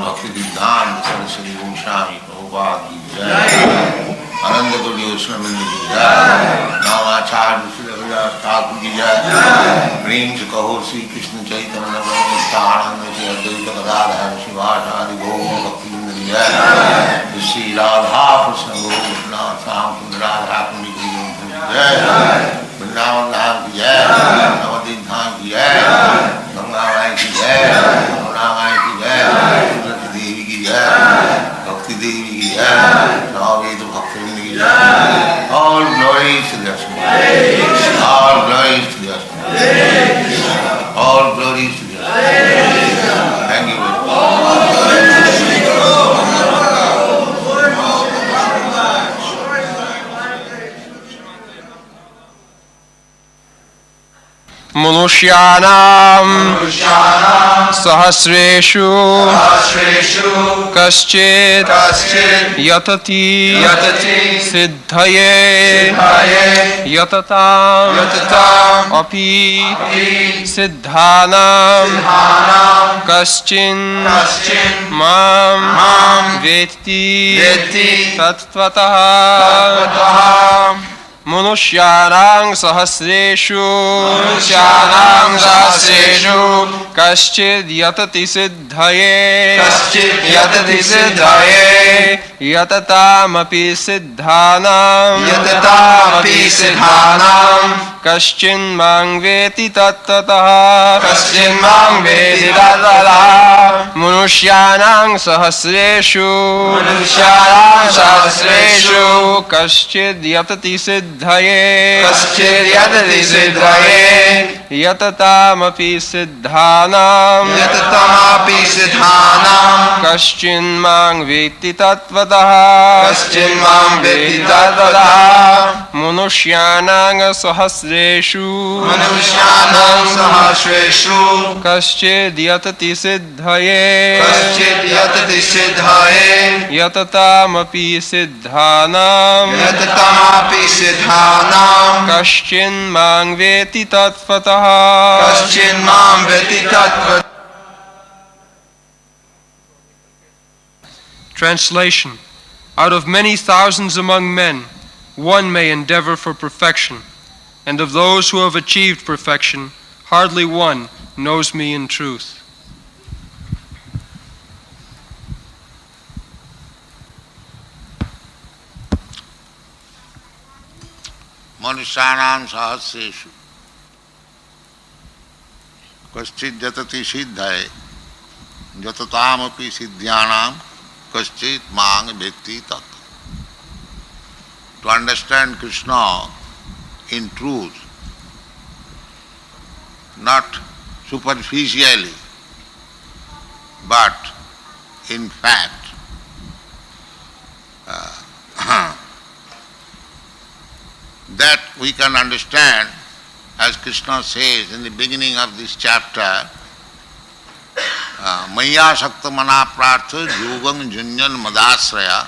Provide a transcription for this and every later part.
Bhakti Siddhanta Saraswati Goswami Prabhupada ki jai. Ananda Koti Osnamani ki jai. Namacharya Srila Thakur ki jai. Prem se kaho Sri Krishna Chaitanya Prabhu Nityananda Shri Advaita Gadadhar Shivasadi Gaura Bhakti Vrinda ki jai. Shri Radha Krishna Gaura Sam Kund Radha Kundi ki jai. Vrindavan Dham ki jai. Navadip Dham ki jai. Ganga Mai ki jai. Yamuna Mai ki jai. Tulsi Devi ki jai. Bhakti Devi ki jai. Navadip Bhakti Vrinda ki jai. All glories to the Asma. All glories to the Asma. All glories to the Asma. Thank you very much. Manusyanam sahasreshu kaschid yatati siddhaye yatatam api siddhanam kaschin mam veti tattvataha Manusyanang sahasreshu kaschid yatati siddhaye yatataamapi siddhanam kaschin mang veti tattataha Manusyanang sahasreshu kaschid yatati siddhaye yatataamapi siddhanam kaschin mang veti tattvataha Manusyanang sahasreshu kaschid yatati siddhaye yatataamapi siddhanam kaschin mang veti tattvataha Translation. Out of many thousands among men, one may endeavor for perfection, and of those who have achieved perfection, hardly one knows me in truth. Manusyanam sahasreshu kaschid yatati siddhaye yatataamapi siddhyanam kaschid mang veti tattva. To understand Krishna in truth, not superficially, but in fact, that we can understand, as Krishna says in the beginning of this chapter, Maya Shakta Mana Prartha Yogam Junjan Madasraya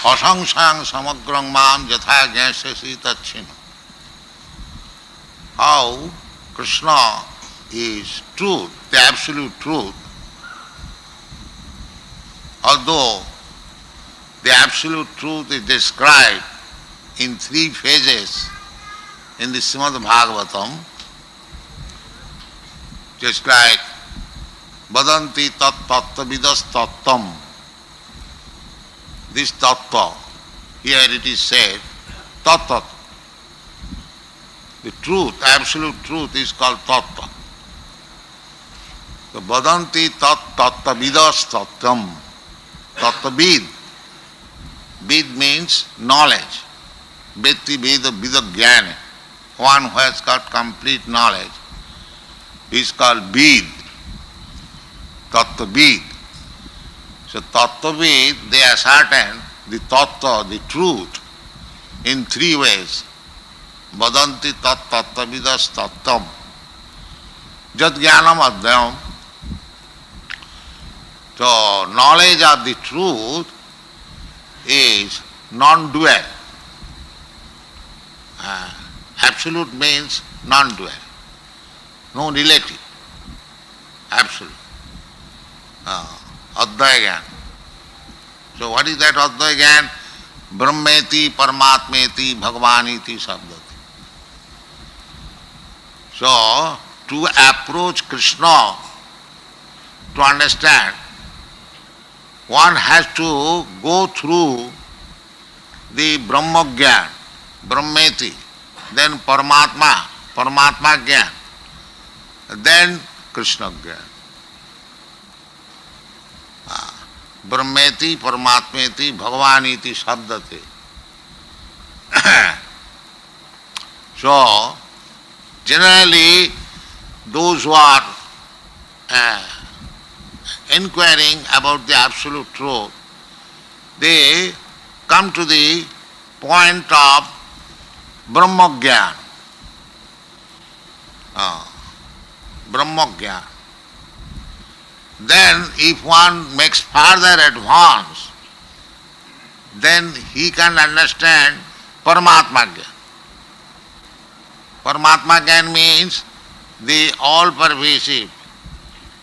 Asangsang Samagrang Mam Jatha Gyasasi Tachina. How Krishna is truth, the absolute truth, although the absolute truth is described in 3 phases in the Srimad Bhagavatam, just like Vadanti tat tattva vidas tattam. This tattva, here it is said, tattva. The truth, absolute truth is called tattva. So Vadanti tat tattva vidas tattam. Tattva vid. Vid means knowledge. Veti veda vida jnana. One who has got complete knowledge is called vid. Tattva vid. So tattva vid, they ascertain the tattva, the truth, in 3 ways. Vadanti tat tattva vidas tattam. Jat jnanam adhyam. So knowledge of the truth is non-dual. Absolute means non-dual, no relative, absolute. Advaya Gyan. So what is that Advaya Gyan? Brahmeti, Paramatmeti, Bhagavaniti Sabdati. So, to approach Krishna, to understand, one has to go through the Brahma Gyan, Brahmeti, then Paramatma, Paramatma Gyan, then Krishna Gyan. Brahmeti, Paramatmeti, Bhagavaniti Sabdate. So, generally, those who are inquiring about the absolute truth, they come to the point of Brahma Gyan. Brahma Gyan. Then if one makes further advance, then he can understand Paramatma Gyan. Paramatma Gyan means the all-pervasive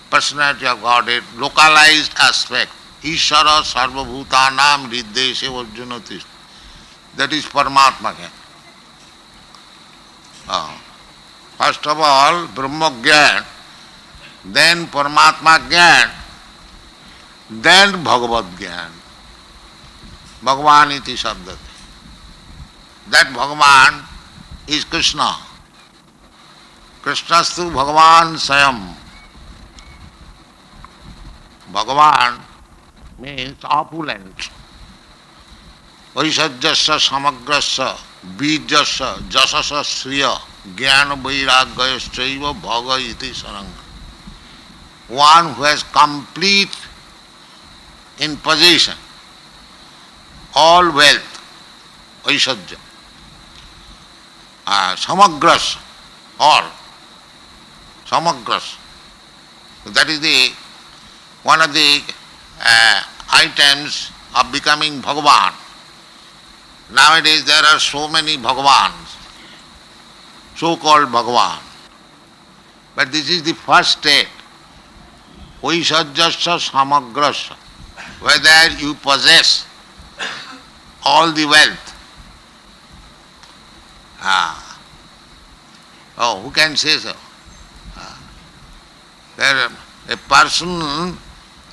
personality of Godhead, localized aspect. Ishara sarvabhutanam riddeshe vajjunati. That is Paramatma Gyan. First of all, Brahma Gyan, then Paramatma Gyan, then Bhagavad Gyan. Bhagavan iti sabdati. That Bhagavan is Krishna. Krishnastu Bhagavan Sayam. Bhagavan means opulent. Vaishajyasya samagrasya bijasya jasasya sriya jnana vairagyayasya bhaga iti saranga. One who has complete in possession all wealth, Vaishajya, samagras, all, samagras. That is the one of the items of becoming Bhagavan. Nowadays there are so many Bhagavans, so-called Bhagavan. But this is the first state. Vaishajyasya samagrasya. Whether you possess all the wealth. Who can say so? There a person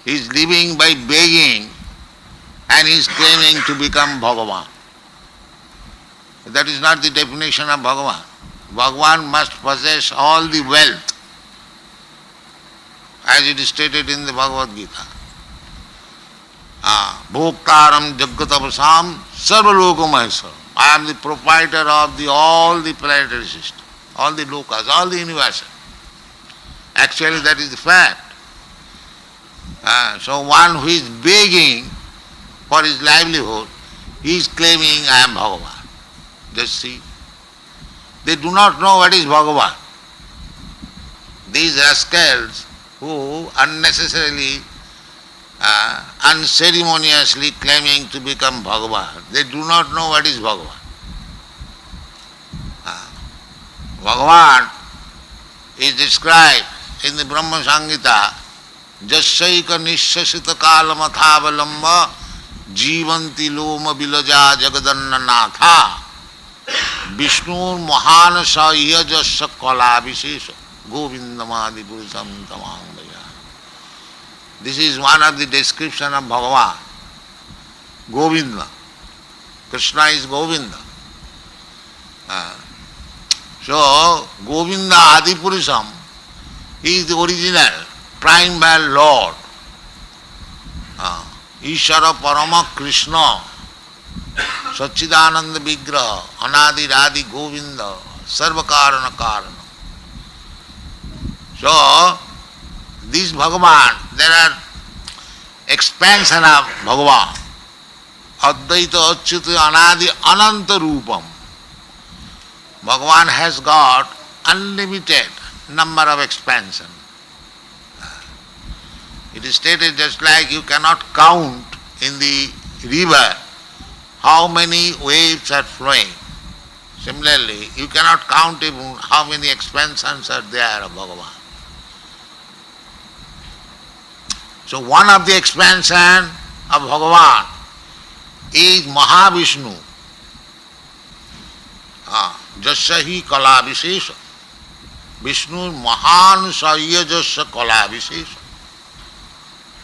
is living by begging and is claiming to become Bhagavan. That is not the definition of Bhagavan. Bhagavan must possess all the wealth, as it is stated in the Bhagavad Gita. Bhoktaram Jaggatavasam Sarvaloka Maheswaram. I am the proprietor of all the planetary system, all the lokas, all the universes. Actually that is the fact. So one who is begging for his livelihood, he is claiming I am Bhagavan. Just see. They do not know what is Bhagavan. These rascals who unnecessarily, unceremoniously claiming to become Bhagavan, they do not know what is Bhagavan. Bhagavan is described in the Brahma Samhita, Jasyaika nishasita kalamathavalamba jivanti loma bilaja jagadanna natha Vishnur Mahana Saiya Jasya Kala Vishesha Govindamadi Purusam Tamangaya. This is one of the description of Bhagavan. Govinda. Krishna is Govinda. So, Govinda Adipurusam, he is the original, primal Lord. Ishara Parama Krishna, Sachidananda Vigraha, Anadi Radhi Govinda, Sarvakarana Karana. So, this Bhagavan, there are expansion of Bhagavan. Advaita Achyuta Anadi Ananta Rupam. Bhagavan has got unlimited number of expansion. It is stated just like you cannot count in the river how many waves are flowing. Similarly, you cannot count even how many expansions are there of Bhagavan. So one of the expansion of Bhagavan is Mahavishnu. Jasya hi kala vishesha. Vishnu mahan sayyajasya kala vishesha.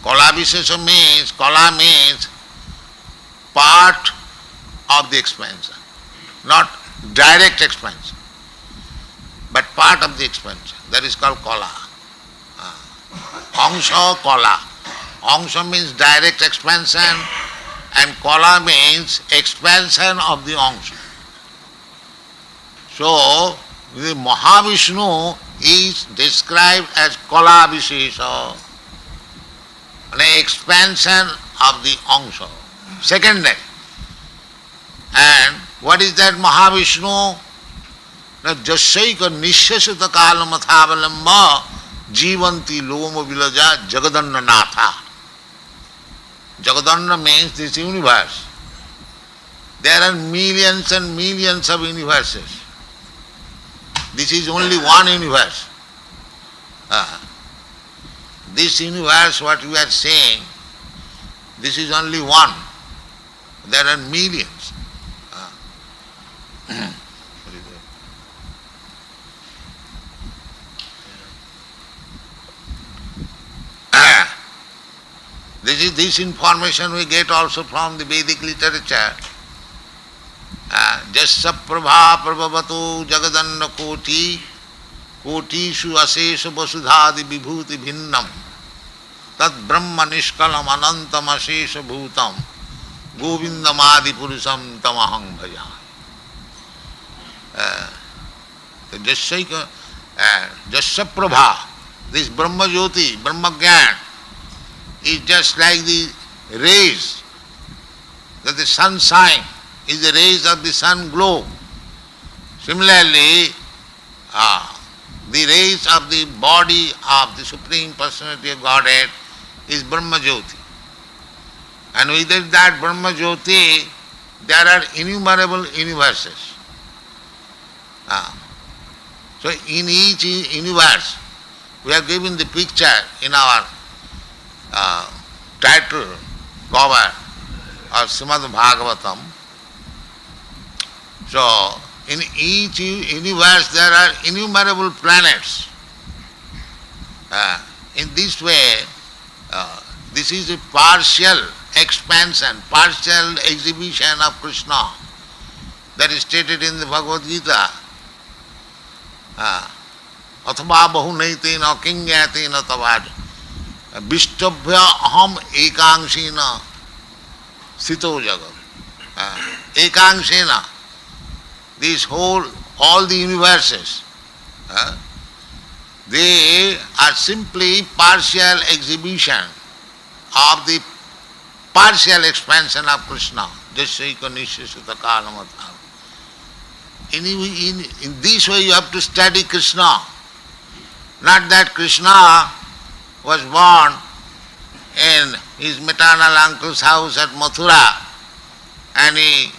Kala vishesha means, kala means part of the expansion. Not direct expansion, but part of the expansion. That is called kala. Angsha kala. Angsha means direct expansion and kala means expansion of the angsha. So, the Mahavishnu is described as kala vishesha, an expansion of the angsha. Secondary. And what is that Mahavishnu? Jasyaika nishasita kalamathavalamba jivanti loma vilaja jagadanna natha. Jagadanna means this universe. There are millions and millions of universes. This is only one universe. This universe, what we are saying, this is only one. There are millions. This information we get also from the Vedic literature. Jasya prabha prabhavato jagadanna koti kotishu asesha vasudhadi vibhuti bhinnam tad brahma nishkalam anantam asesha bhutam govindamadi purusham tamaham bhaja. Jasya prabha, this Brahma Jyoti, Brahma Gyan, is just like the rays that the sun shine, is the rays of the sun glow. Similarly, the rays of the body of the Supreme Personality of Godhead is Brahma Jyoti. And within that Brahma Jyoti, there are innumerable universes. So in each universe, we have given the picture in our title cover of Srimad Bhagavatam. So in each universe there are innumerable planets. In this way, this is a partial expansion, partial exhibition of Krishna that is stated in the Bhagavad Gita. Athva bahunaitena kingyatena tavad Vishtabhya aham ekangsena sito jagat. Ekangsena, this whole, all the universes, they are simply partial exhibition of the partial expansion of Krishna. Jasyaika nishasita kalamatha. In this way you have to study Krishna. Not that Krishna was born in his maternal uncle's house at Mathura and he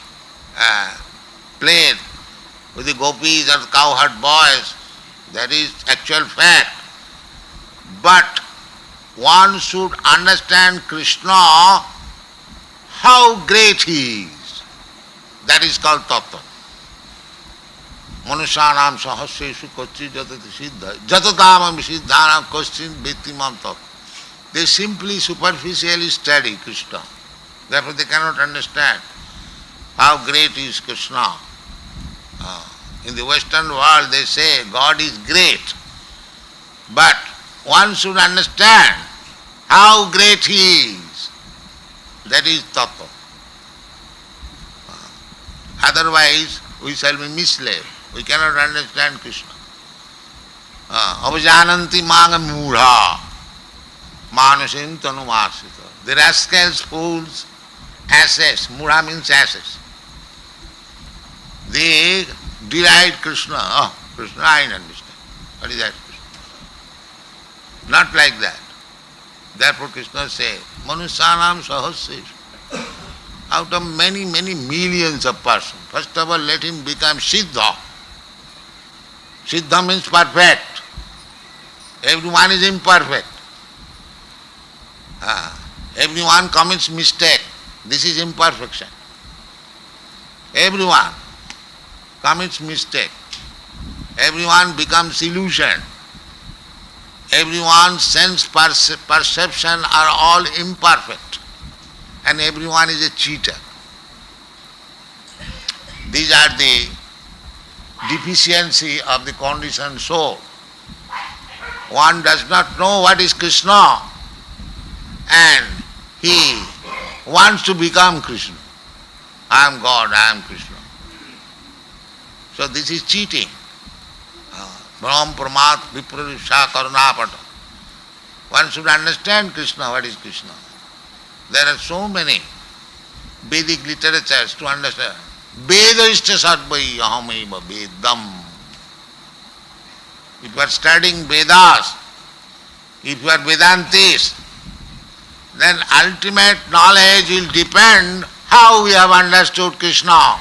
played with the gopis or the cowherd boys. That is actual fact. But one should understand Krishna, how great he is. That is called tattva. Manusyanam sahasreshu kochi jatati sidha jatatam siddhanam koschin vettimam tattva. They simply superficially study Krishna. Therefore they cannot understand how great is Krishna. In the Western world they say God is great. But one should understand how great he is. That is tattva. Otherwise we shall be misled. We cannot understand Krishna. Avajananti manga mudha manasim tanumasita. The rascals, fools, asses, mudha means asses. They deride Krishna. Oh, Krishna, I understand. What is that? Not like that. Therefore Krishna says, Manusyanam sahasreshu. Out of many, many millions of persons, first of all let him become sidha. Sidha means perfect. Everyone is imperfect. Everyone commits mistake. This is imperfection. Everyone commits mistake. Everyone becomes illusion. Everyone's sense perception are all imperfect. And everyone is a cheater. These are the deficiency of the conditioned soul. One does not know what is Krishna and he wants to become Krishna. I am God, I am Krishna. So this is cheating. Brahm Pramat Viprarusha Karunapata. One should understand Krishna, what is Krishna. There are so many Vedic literatures to understand. Vedaishta sarvai ahameva vedam. If you are studying Vedas, if you are Vedantis, then ultimate knowledge will depend how we have understood Krishna.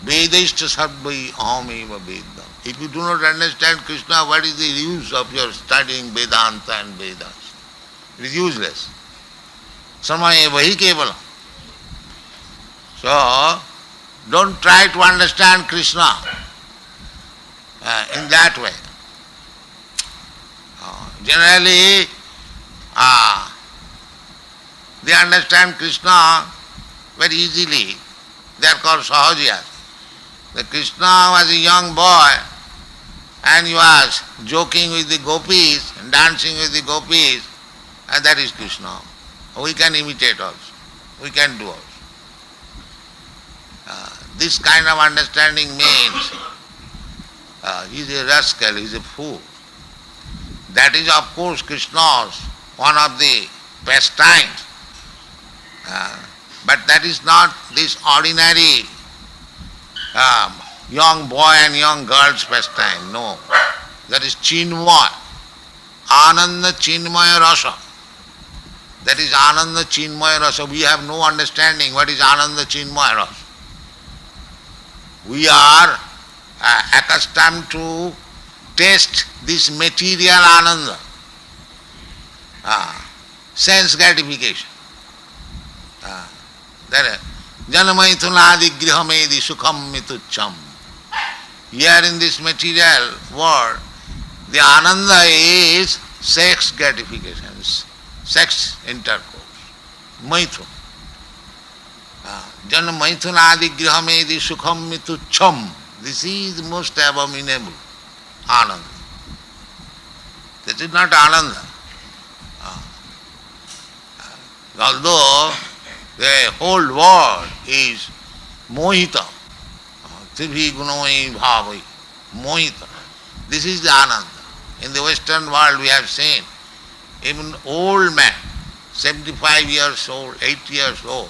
Vedaishta sarvai ahameva vedam. If you do not understand Krishna, what is the use of your studying Vedanta and Vedas? It is useless. Samayeva hi kevalam. So, don't try to understand Krishna in that way. Generally, they understand Krishna very easily. They are called Sahajiyas. The Krishna was a young boy and he was joking with the gopis, dancing with the gopis, and that is Krishna. We can imitate also. We can do also. This kind of understanding means he is a rascal, he is a fool. That is of course Krishna's one of the pastimes. But that is not this ordinary young boy and young girl's pastime. No. That is Chinmaya. Ananda Chinmaya Rasa. That is Ananda Chinmaya Rasa. We have no understanding what is Ananda Chinmaya Rasa. We are accustomed to taste this material Ananda, sense gratification. Janamaithunadi grihamedi sukham mitucham. Here in this material world, the Ananda is sex gratification, sex intercourse, maithun. Janamaithunadi grihamedi sukham mitucham. This is the most abominable Ananda. This is not Ananda. Although the whole world is mohita, tribhi gunamai bhavai, mohita. This is the Ananda. In the Western world we have seen, even old men, 75 years old, 80 years old,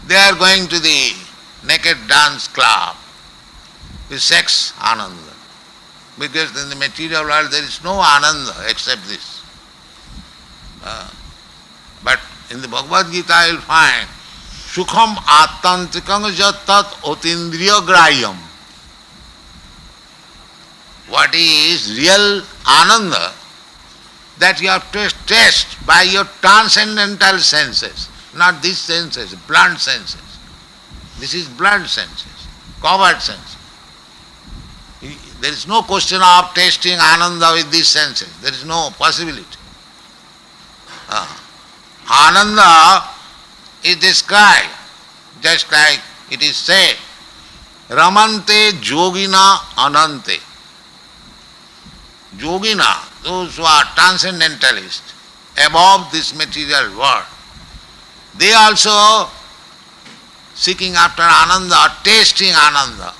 they are going to the naked dance club with sex Ananda. Because in the material world there is no Ananda except this. But in the Bhagavad Gita you will find Sukham Attantikam Jattat Otindriya Grayam. What is real Ananda? That you have to taste by your transcendental senses, not these senses, blunt senses. This is blunt senses, covert senses. There is no question of tasting Ananda with these senses. There is no possibility. Ananda is described just like it is said, Ramante Yogina Anante. Yogina, those who are transcendentalists, above this material world, they also seeking after Ananda or tasting Ananda.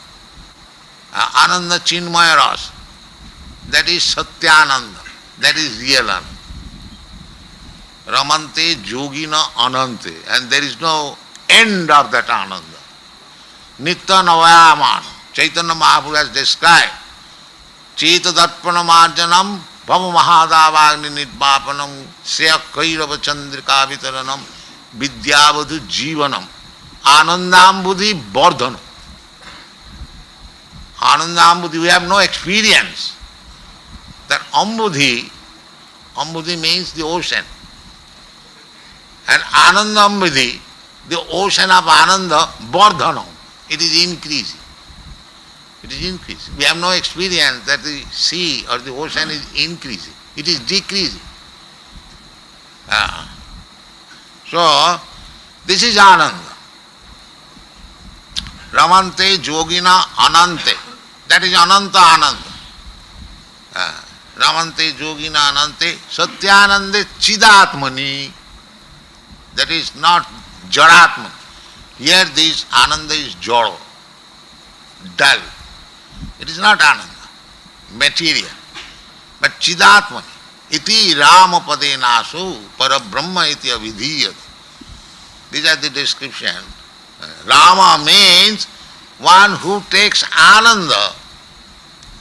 Ananda Chinmaya Rasa. That is Satyananda. That is real Ananda. Ramante Yogina Anante. And there is no end of that Ananda. Nitya Navayaman. Chaitanya Mahaprabhu has described. Cheta Darpana Marjanam Bhava Mahadavagni Nidvapanam Seya Kairava Chandrika Vitaranam Vidyavadhu Jivanam Anandambudhi Bardhanam. Anandambudhi, we have no experience. That Ambudhi Ambudhi means the ocean. And Ananda Ambudhi, the ocean of Ananda, Vardhanam, it is increasing. It is increasing. We have no experience that the sea or the ocean is increasing. It is decreasing. So, this is Ananda. Ramante Yogina Anante. That is Ananta Ananda. Ramante Yogina Anante Satyanande Chidatmani. That is not Jaratman. Here this Ananda is Joro, dull. It is not Ananda, material. But Chidatmani. Iti Ramapade Nasu Parabrahma iti avidhiyat. These are the description. Rama means one who takes Ananda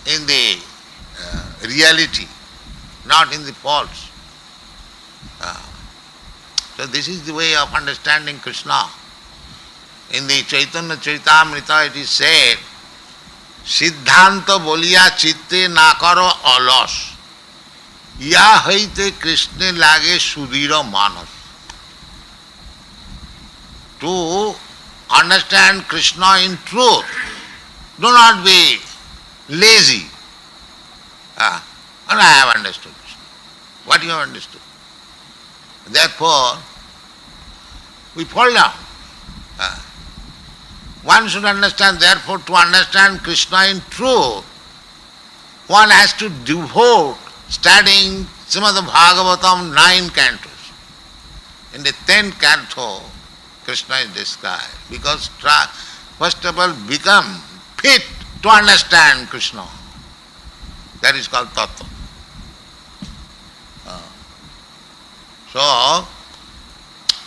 in the reality, not in the false. So this is the way of understanding Krishna. In the Chaitanya Charitamrita it is said, Siddhanta boliya chitte nakaro alas, ya haite Krishna lage sudhira manas. To understand Krishna in truth, do not be lazy. And I have understood Krishna. What you have understood? Therefore, we fall down. One should understand, therefore, to understand Krishna in truth, one has to devote studying Srimad Bhagavatam 9 cantos. In the 10th canto, Krishna is described. Because first of all, become fit to understand Krishna. That is called Tattva. So,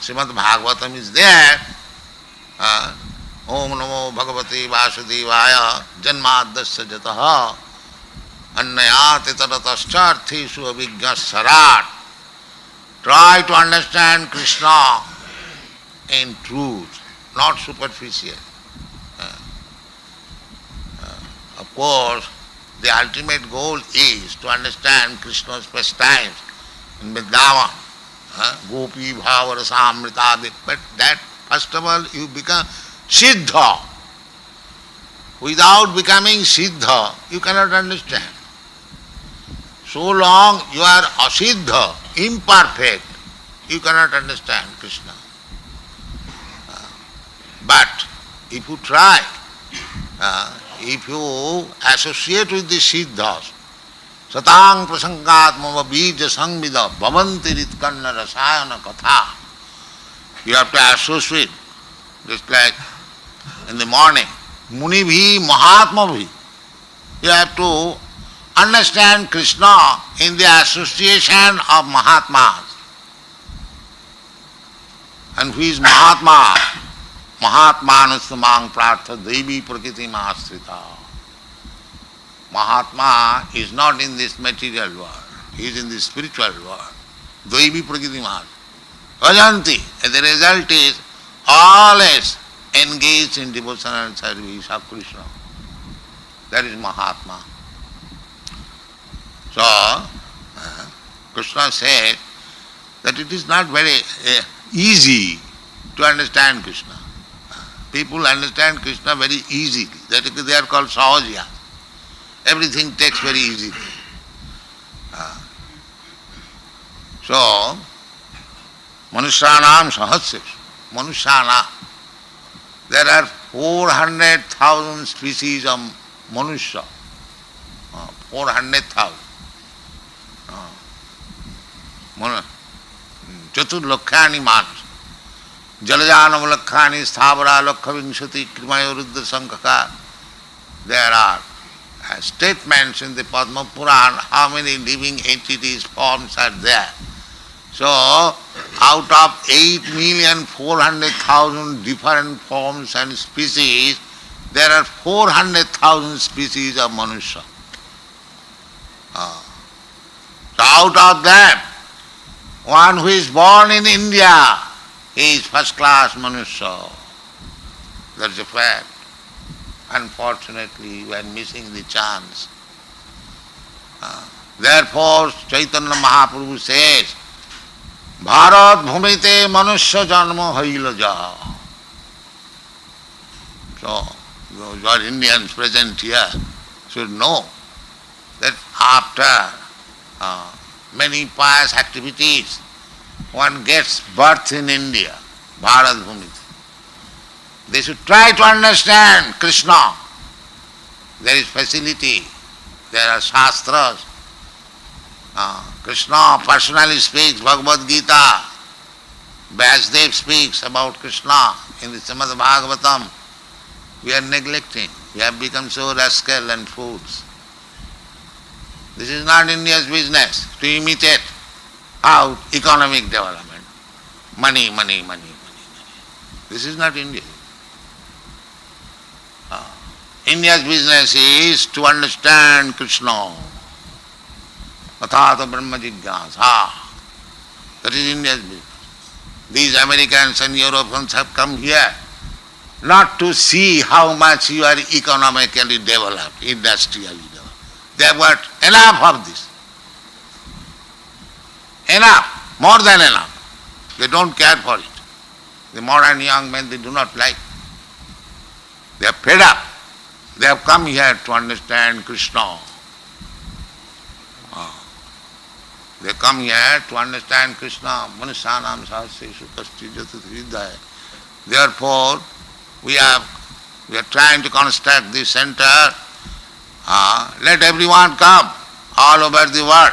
Srimad Bhagavatam is there. Om Namo Bhagavate Vasudevaya Janmadasya Jataha Annayate Taratastartheshu Abhigya Sarat. Try to understand Krishna in truth, not superficial. Of course, the ultimate goal is to understand Krishna's pastimes in Vrindavan. Gopi Bhava Rasamrita. But that, first of all, you become sidha. Without becoming sidha, you cannot understand. So long you are asiddha, imperfect, you cannot understand Krishna. But if you try, if you associate with the siddhas, satang prasangat mama bija sangvida bhavanti ritkanna rasayana katha, you have to associate, just like in the morning, muni bhi, mahatma bhi, you have to understand Krishna in the association of Mahatmas. And who is Mahatma? Mahatmanustamang prartha devi prakriti mastrita. Mahatma is not in this material world, he is in the spiritual world. Devi prakriti mastrita. Vajanti. And the result is always engaged in devotional service of Krishna. That is Mahatma. So, Krishna said that it is not very easy to understand Krishna. People understand Krishna very easily. That is, they are called sahajya. Everything takes very easily. So, Manushyanam Sahasyashu. Manushyanam. There are 400,000 species of Manusya. 400,000. Chaturlakhani manas. Jalajanam lakhani sthavara lakha vinshati krimayo ruddha sankhaka. There are statements in the Padma Puran how many living entities, forms are there. So, out of 8,400,000 different forms and species, there are 400,000 species of Manusya. So out of them, one who is born in India, he is first class Manusya. That's a fact. Unfortunately, we are missing the chance. Therefore, Chaitanya Mahaprabhu says, Bharat bhumite manusya janma haila ja. So, those who are Indians present here should know that after many pious activities, one gets birth in India, Bharat bhumite. They should try to understand Krishna. There is facility, there are shastras. Krishna personally speaks Bhagavad Gita. Vyasdev speaks about Krishna in the Srimad Bhagavatam. We are neglecting. We have become so rascal and fools. This is not India's business to imitate how economic development. Money, money, money, money, money. This is not India. India's business is to understand Krishna. Athata Brahma Jigyasa. That is India's business. These Americans and Europeans have come here not to see how much you are economically developed, industrially developed. They have got enough of this. Enough, more than enough. They don't care for it. The modern young men, they do not like. They are fed up. They have come here to understand Krishna. They come here to understand Krishna. Manusyanam sahasreshu kasti jatu sidha. Therefore, we are trying to construct this center. Let everyone come all over the world.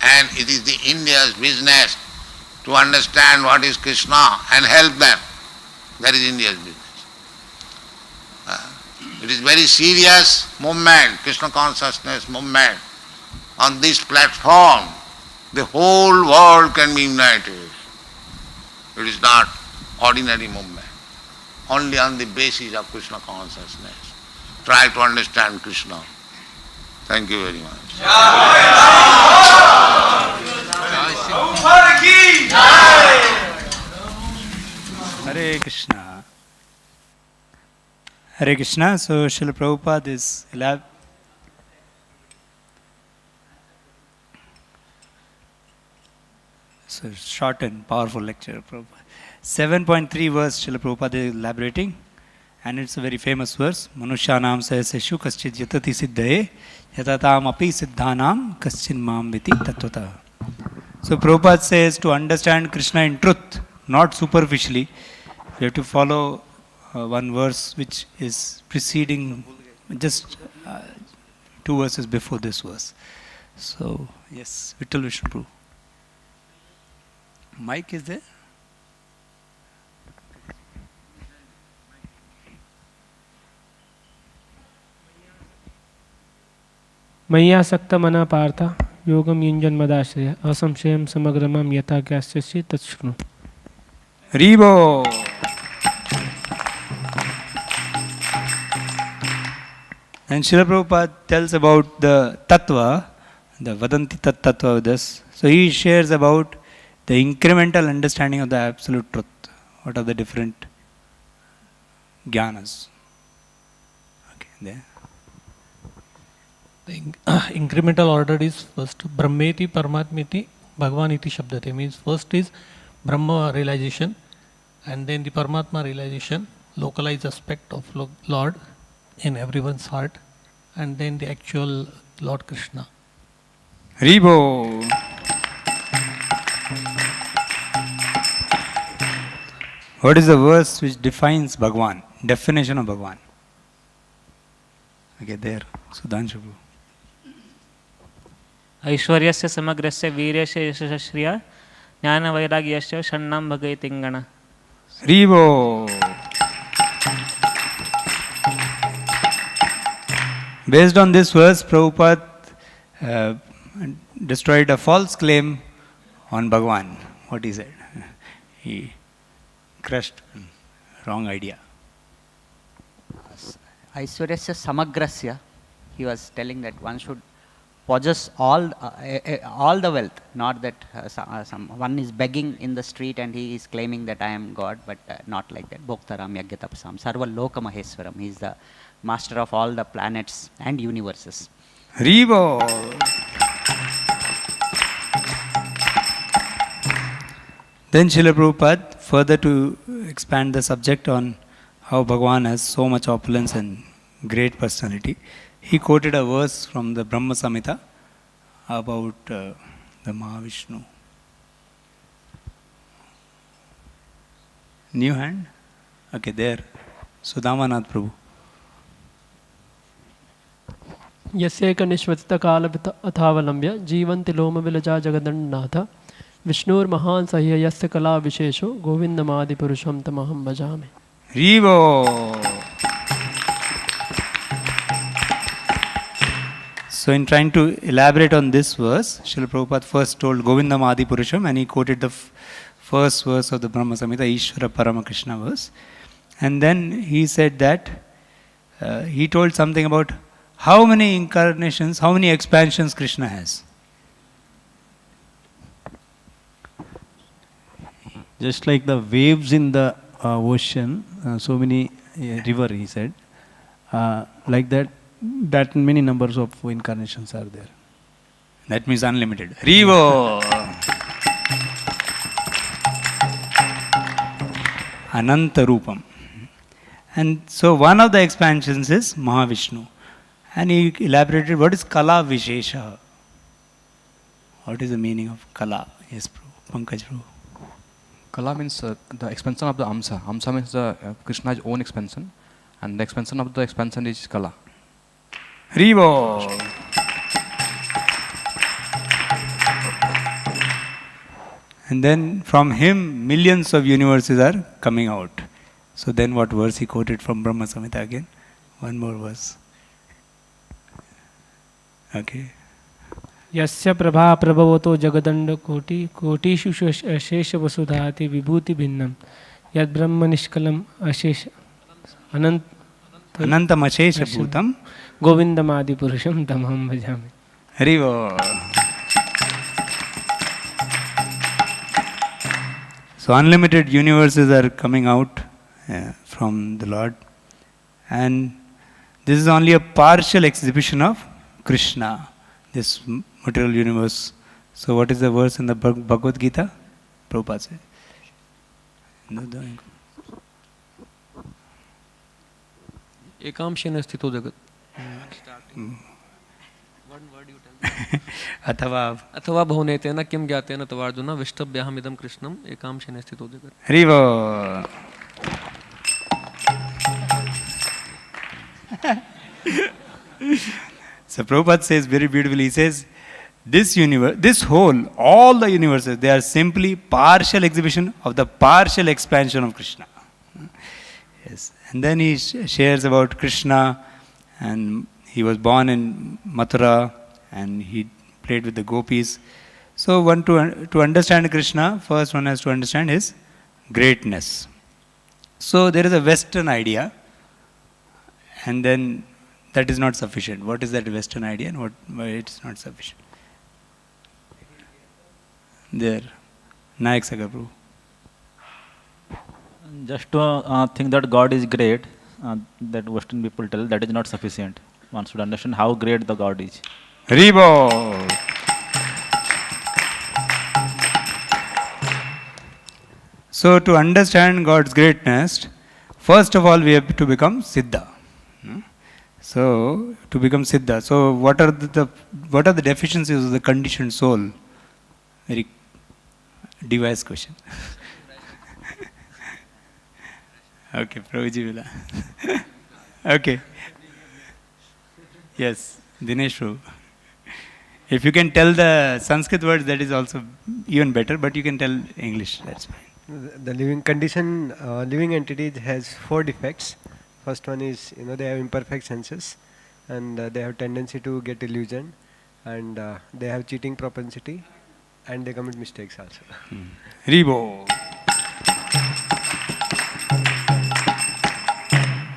And it is the India's business to understand what is Krishna and help them. That is India's business. It is very serious movement, Krishna consciousness movement. On this platform, the whole world can be united. It is not ordinary movement. Only on the basis of Krishna consciousness. Try to understand Krishna. Thank you very much. Hare Krishna. Hare Krishna. So Srila Prabhupada is so short and powerful lecture. 7.3 verse Srila Prabhupada is elaborating, and it's a very famous verse. Manushyanam sahaseshu kaschid yatati siddhaye yatatam api siddhanam kaschin mam viti tattvata. So Prabhupada says to understand Krishna in truth, not superficially, we have to follow one verse which is preceding just 2 verses before this verse. So yes, Vittal Vishnu Prabhu. Mic is there? मय्यासक्त मना पार्थ योगम युञ्जन्मदाश्रय असंशयं समग्रमं यथा ज्ञास्यसि तच्छृणु. Haribo. And Srila Prabhupada tells about the tattva, the Vadanti Tat Tattva with us. So he shares about the incremental understanding of the absolute truth. What are the different jnanas? Okay, there. The incremental order is first Brahmeti Paramatmiti Bhagavan iti Shabdate, means first is Brahma realization, and then the Paramatma realization, localized aspect of Lord in everyone's heart, and then the actual Lord Krishna. Haribo. What is the verse which defines Bhagavan? Definition of Bhagavan. Okay, there. Sudhanshu. ऐश्वर्यस्य समग्रस्य वीर्यस्य यशस्श्रिया ज्ञानवैराग्यस्य षण्णां भगैतिङ्गण. Haribo. Based on this verse, Prabhupada destroyed a false claim on Bhagavan. What he said? He crushed wrong idea. Aishwaryasya samagrasya, he was telling that one should possess all the wealth, not that one is begging in the street and he is claiming that I am God, but not like that. Bhoktaram Yagyatapasam Sarva Loka Maheswaram. He is the master of all the planets and universes. Haribo. Then Srila Prabhupada, further to expand the subject on how Bhagavan has so much opulence and great personality, he quoted a verse from the Brahma Samhita about the Mahavishnu. New hand? Okay, there. Sudamanath Prabhu. यस्यैक निश्वसित काल अथावलंब्य जीवन्ति लोम विलजा जगदन्नाथ विष्णुर्महान् सह्य यस्य कला विशेषो गोविन्दमादि पुरुषं तमहं भजामि. Rivo. So in trying to elaborate on this verse, Srila Prabhupada first told Govindam Adi Purusham, and he quoted the first verse of the Brahma Samhita, Ishvara Parama Krishna verse. And then he said that he told something about how many incarnations, how many expansions Krishna has. Just like the waves in the ocean, so many river, he said, like that many numbers of incarnations are there. That means unlimited. Rivo! Ananta Rupam. And so one of the expansions is Mahavishnu. And he elaborated what is Kala Vishesha. What is the meaning of Kala? Yes, Prabhu. Pankaj Prabhu. Kala means the expansion of the Amsa. Amsa means the Krishna's own expansion, and the expansion of the expansion is Kala. Rivo! And then from him, millions of universes are coming out. So then what verse he quoted from Brahma Samhita again? One more verse. Okay. यस्य प्रभा प्रभवतो जगदंड कोटि कोटिषु अशेष वसुधाति विभूति भिन्नम यद ब्रह्म निष्कलम अशेष अनंत अनंतम अशेष भूतम गोविंदमादि पुरुषम तमहं भजामि. हरिवो. So unlimited universes are coming out from the Lord, and this is only a partial exhibition of Krishna, this material universe. So what is the verse in the Bhagavad Gita? Prabhupada said. एकांशेन स्थितो जगत. अथवा भवनेतेन किं ज्ञातेन तवार्जुन विष्टभ्याहमिदं कृष्णं एकांशेन स्थितो जगत. हरिवो. So Prabhupada says very beautifully, he says, this universe, this whole, all the universes, they are simply partial exhibition of the partial expansion of Krishna. Yes. And then he shares about Krishna, and he was born in Mathura, and he played with the gopis. So one to understand Krishna, first one has to understand his greatness. So there is a Western idea, and then that is not sufficient. What is that Western idea, and why it is not sufficient? There, Nayak Sagar Prabhu. Just to think that God is great, that Western people tell, that is not sufficient. One should understand how great the God is. Haribo! So to understand God's greatness, first of all we have to become Siddha. So to become Siddha, so what are the deficiencies of the conditioned soul? Very device question. Okay, Prabhuji will. Okay. Yes, Dinesh Prabhu. If you can tell the Sanskrit words, that is also even better, but you can tell English, that's fine. The living entity has 4 defects. First one is, they have imperfect senses, and they have tendency to get illusion, and they have cheating propensity, and they commit mistakes also. Ribo.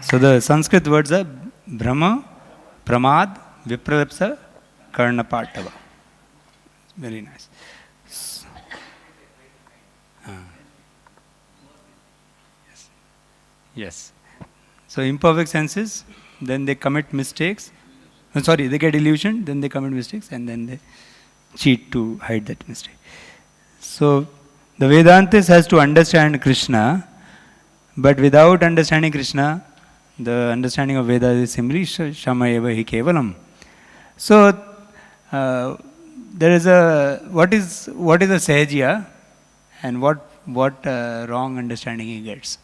So the Sanskrit words are Brahma, Pramad, Vipralapsa, Karnapatava. Very nice. Yes. Yes. So imperfect senses, then they commit mistakes. They get illusioned, then they commit mistakes, and then they cheat to hide that mistake. So The Vedantis has to understand Krishna, but without understanding Krishna, the understanding of Veda is simply Shama eva hi kevalam. So, there is what is a Sahajya and what wrong understanding he gets?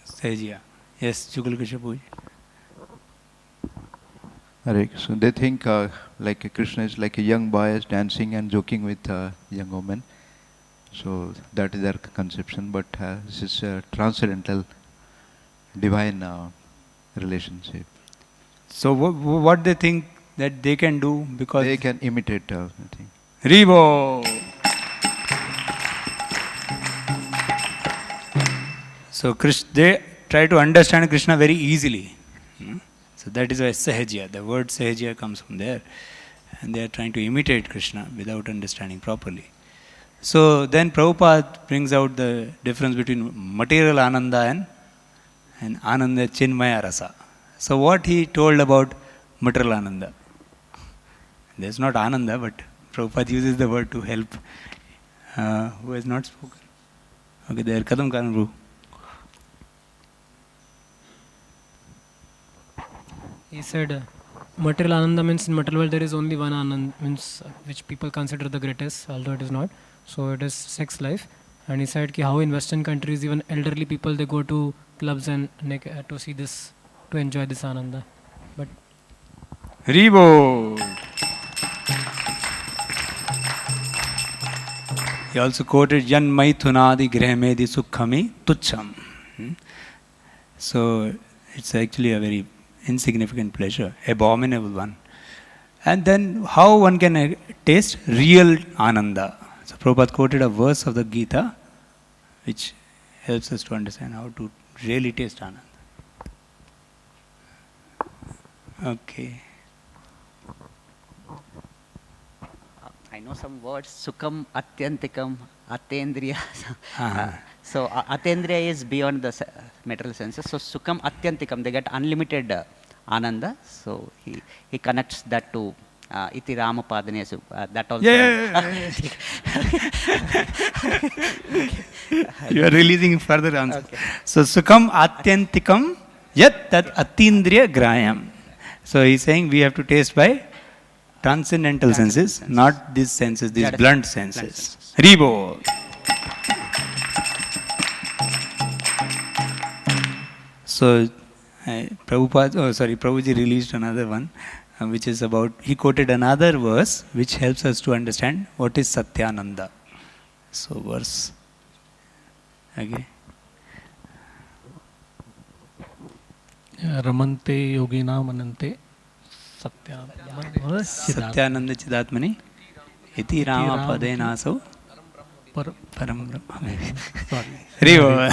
Sahajya. Yes, Chukulkisha Puji. Hare. So they think like Krishna is like a young boy is dancing and joking with young women. So that is their conception. But this is a transcendental, divine relationship. So what they think that they can do because they can imitate. I think. Ribo. So they try to understand Krishna very easily. So that is why Sahajya, the word Sahajya comes from there. And they are trying to imitate Krishna without understanding properly. So then Prabhupada brings out the difference between material Ananda and Ananda Chinmaya Rasa. So what he told about material Ananda? There's not Ananda, but Prabhupada uses the word to help who has not spoken. Okay, there, Kadam Kanru. He said, material Ananda means in material world there is only one Ananda, means which people consider the greatest, although it is not. So it is sex life. And he said how in Western countries even elderly people they go to clubs and to see this, to enjoy this Ananda. But Ribo. He also quoted Yan Maithunadi Grahmedi Sukhami Tucham. So it's actually a very insignificant pleasure, abominable one. And then how one can taste real Ananda. So Prabhupada quoted a verse of the Gita which helps us to understand how to really taste Ananda. Okay. I know some words, Sukham, Atyantikam, Atendriya. So Atendriya is beyond the material senses. So Sukham, Atyantikam, they get unlimited Ananda. So he connects that to Iti Ramapadane. That also. You are releasing further answer. Okay. So Sukham, Atyantikam, Yat Tat Atindriya Grayam. So he is saying we have to taste by transcendental senses, not these senses, these blunt senses. Ribo. So Prabhuji released another one, which is about, he quoted another verse which helps us to understand what is Satyananda. So verse. Okay. Ramante yogina manante Satyananda Chidatmani Iti Rama Padenasau Param Brahma. Rivo.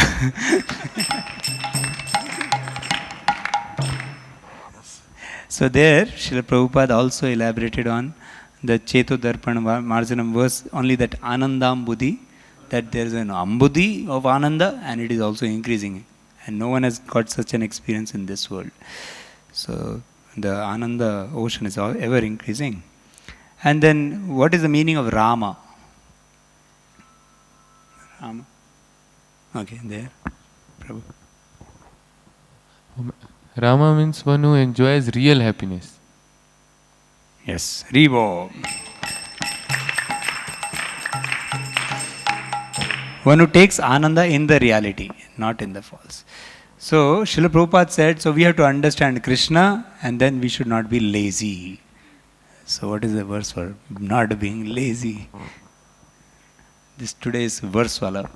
So there, Srila Prabhupada also elaborated on the Cheto Darpana Marjanam verse, only that Anandam Buddhi, that there is an Ambudhi of Ananda and it is also increasing. And no one has got such an experience in this world. So the Ananda ocean is ever increasing. And then what is the meaning of Rama? Rama. Okay, there. Prabhu. Rama means one who enjoys real happiness. Yes, Ribo. One who takes Ananda in the reality, not in the false. So, Srila Prabhupada said, so we have to understand Krishna and then we should not be lazy. So, what is the verse for not being lazy? This today's verse wala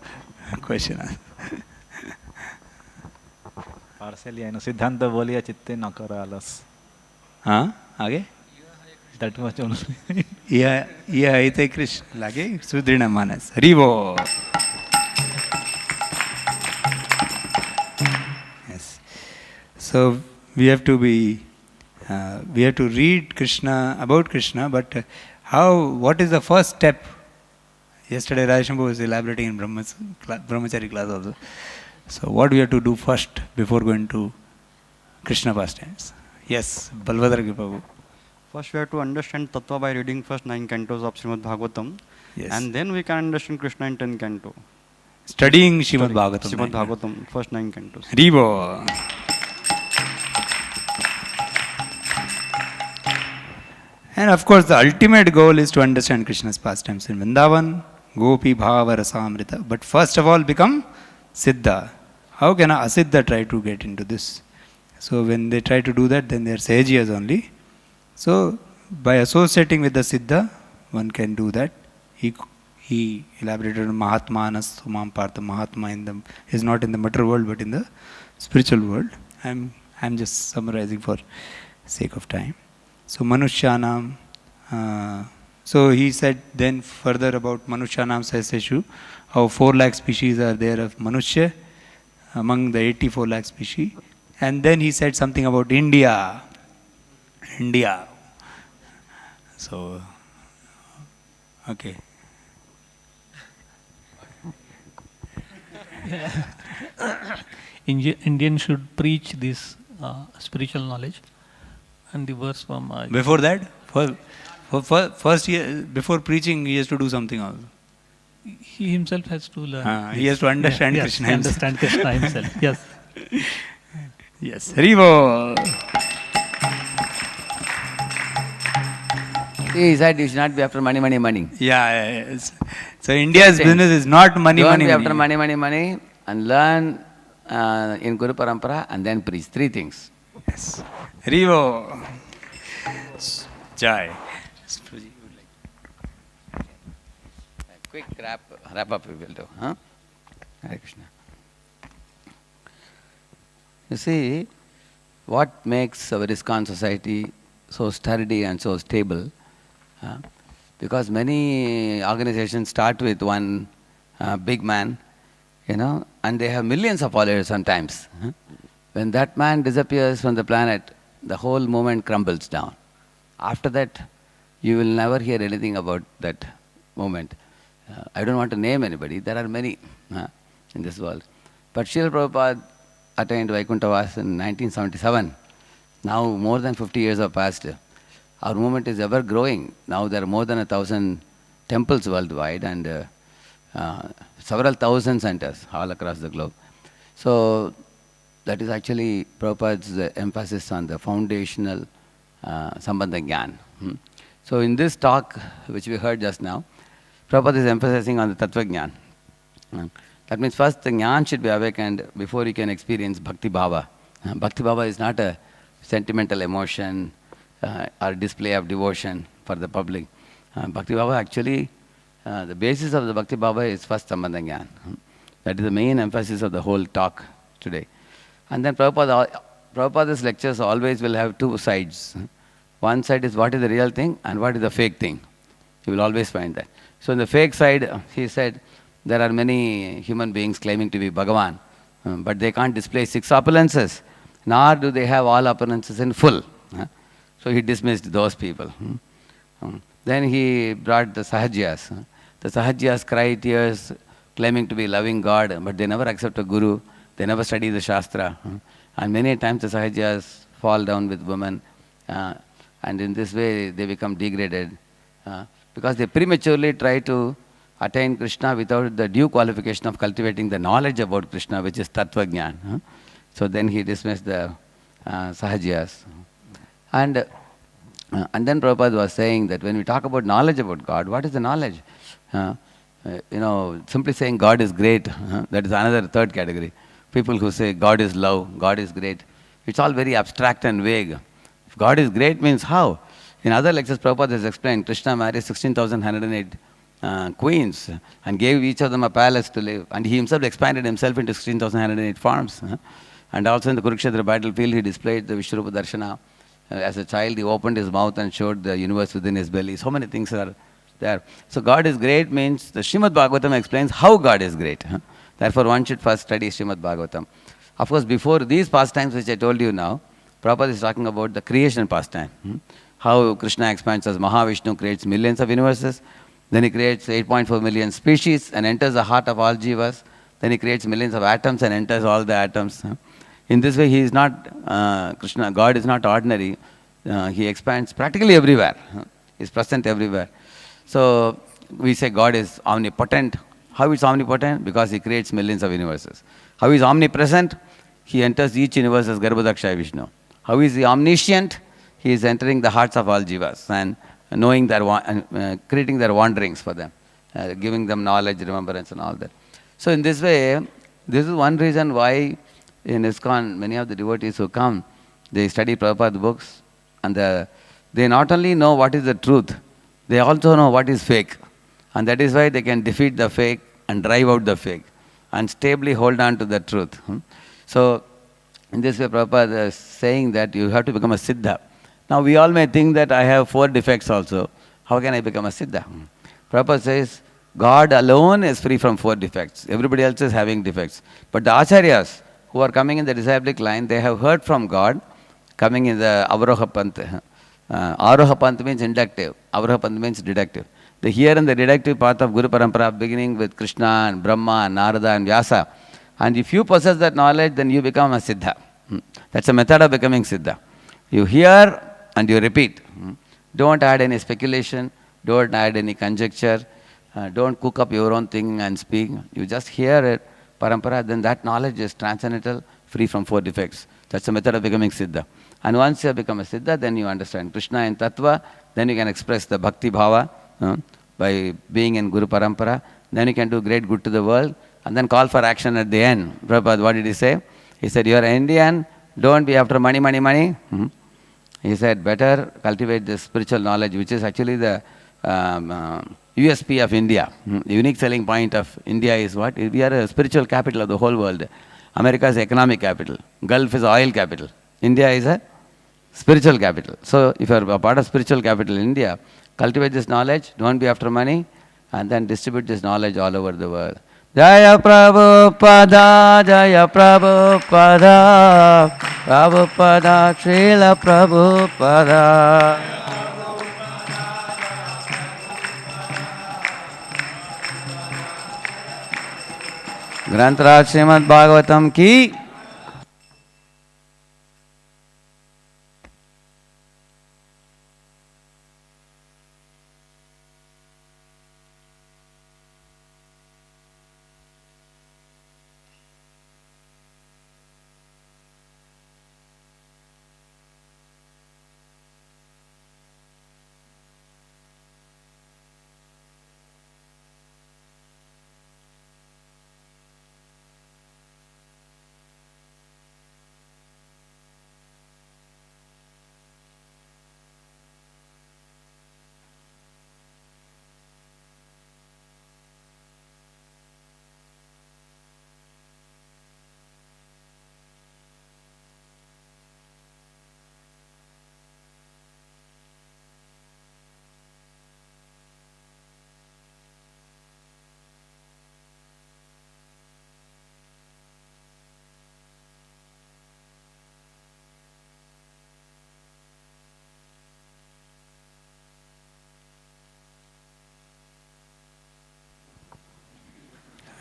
question. Partially, I know. Siddhanta boliya chitte nakara alas. Huh? Aage? That much only. Yeah, ite Krishna. Lage Sudrina Manas. Rivo. Yes. So we have to read Krishna, about Krishna, but what is the first step? Yesterday Rajashambhu was elaborating in Brahmachari class also. So what we have to do first before going to Krishna pastimes? Yes, Balbhadra Prabhu. First we have to understand Tattva by reading first 9 cantos of Srimad Bhagavatam. Yes. And then we can understand Krishna in 10 canto. Studying Srimad Bhagavatam. Srimad Bhagavatam, first 9 cantos. Haribo. And of course, the ultimate goal is to understand Krishna's pastimes in Vrindavan, Gopi Bhava Rasamrita. But first of all, become Siddha. How can a Asiddha try to get into this? So when they try to do that, then they are Sahajiyas only. So by associating with the Siddha, one can do that. He elaborated on Mahatmanas, Sumam Partha. Mahatma is not in the material world but in the spiritual world. I'm just summarizing for sake of time. So Manushyanam, so he said then further about Manushyanam Sahaseshu, how 4 lakh species are there of Manushya among the 84 lakh species. And then he said something about India. So, okay. Indians should preach this spiritual knowledge. And the verse from... Before that, first before preaching, he has to do something else. He himself has to learn. He has to understand Krishna himself. Understand Krishna himself, yes. Yes, Haribo. He said you should not be after money, money, money. Yes. So India's business is not money, Don't money, be money. after money, money, money, and learn in Guru Parampara and then preach. 3 things. Yes. Haribo. Jai. Quick wrap up we will do. Huh? Hare Krishna. You see, what makes our ISKCON society so sturdy and so stable? Because many organizations start with one big man, and they have millions of followers sometimes. When that man disappears from the planet, the whole movement crumbles down. After that, you will never hear anything about that movement. I don't want to name anybody. There are many in this world. But Srila Prabhupada attained Vaikuntha-vas in 1977. Now more than 50 years have passed. Our movement is ever growing. Now there are more than 1,000 temples worldwide and several thousand centers all across the globe. So that is actually Prabhupada's emphasis on the foundational Sambandha Jnana. So in this talk, which we heard just now, Prabhupada is emphasizing on the Tattva Jnana. That means first the Jnana should be awakened before you can experience Bhakti Bhava. Bhakti Bhava is not a sentimental emotion or display of devotion for the public. Bhakti Bhava actually, the basis of the Bhakti Bhava is first Sambandha Jnana. That is the main emphasis of the whole talk today. And then Prabhupada's lectures always will have 2 sides. One side is what is the real thing and what is the fake thing. You will always find that. So in the fake side, he said, there are many human beings claiming to be Bhagavan, but they can't display 6 opulences, nor do they have all opulences in full. So he dismissed those people. Then he brought the Sahajiyas. The Sahajiyas cry tears, claiming to be loving God, but they never accept a guru, they never study the Shastra. And many times the Sahajiyas fall down with women, and in this way they become degraded, because they prematurely try to attain Krishna without the due qualification of cultivating the knowledge about Krishna, which is Tattva Jnana. So then he dismissed the Sahajiyas. And then Prabhupada was saying that when we talk about knowledge about God, what is the knowledge? Simply saying God is great, that is another third category. People who say God is love, God is great. It's all very abstract and vague. If God is great means how? In other lectures, Prabhupada has explained Krishna married 16,108 queens and gave each of them a palace to live. And he himself expanded himself into 16,108 forms. And also in the Kurukshetra battlefield, he displayed the Vishwarupa Darshana. As a child, he opened his mouth and showed the universe within his belly. So many things are there. So God is great means the Srimad Bhagavatam explains how God is great. Therefore, one should first study Srimad Bhagavatam. Of course, before these pastimes which I told you now, Prabhupada is talking about the creation pastime. How Krishna expands as Mahavishnu, creates millions of universes. Then he creates 8.4 million species and enters the heart of all jivas. Then he creates millions of atoms and enters all the atoms. In this way, he is not, Krishna, God is not ordinary. He expands practically everywhere. He's present everywhere. So we say God is omnipotent. How is omnipotent? Because he creates millions of universes. How is omnipresent? He enters each universe as Garbhodakshaya Vishnu. How is he omniscient? He is entering the hearts of all jivas and knowing their, creating their wanderings for them, giving them knowledge, remembrance and all that. So in this way, this is one reason why in ISKCON, many of the devotees who come, they study Prabhupada books, and they not only know what is the truth, they also know what is fake. And that is why they can defeat the fake and drive out the fake and stably hold on to the truth. So in this way, Prabhupada is saying that you have to become a sidha. Now we all may think that I have 4 defects also. How can I become a sidha? Prabhupada says, God alone is free from 4 defects. Everybody else is having defects. But the acharyas who are coming in the disciplic line, they have heard from God, coming in the Avaroha Pantha. Aroha Pantha means inductive, Avaroha Pantha means deductive. They hear in the deductive path of Guru Parampara, beginning with Krishna and Brahma and Narada and Vyasa. And if you possess that knowledge, then you become a siddha. That's a method of becoming siddha. You hear and you repeat. Don't add any speculation, don't add any conjecture, don't cook up your own thing and speak. You just hear it, parampara, then that knowledge is transcendental, free from 4 defects. That's the method of becoming siddha. And once you have become a siddha, then you understand Krishna and Tattva, then you can express the bhakti bhava by being in Guru Parampara. Then you can do great good to the world, and then call for action at the end. Prabhupada, what did he say? He said, you are Indian, don't be after money, money, money. He said, better cultivate this spiritual knowledge, which is actually the USP of India. The unique selling point of India is what? We are a spiritual capital of the whole world. America is economic capital. Gulf is oil capital. India is a spiritual capital. So if you are a part of spiritual capital in India, cultivate this knowledge, don't be after money, and then distribute this knowledge all over the world. Jaya Prabhupada, Jaya Prabhupada, Prabhupada, Srila Prabhupada. Grantaraj Srimad Bhagavatam ki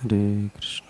Hare Krishna.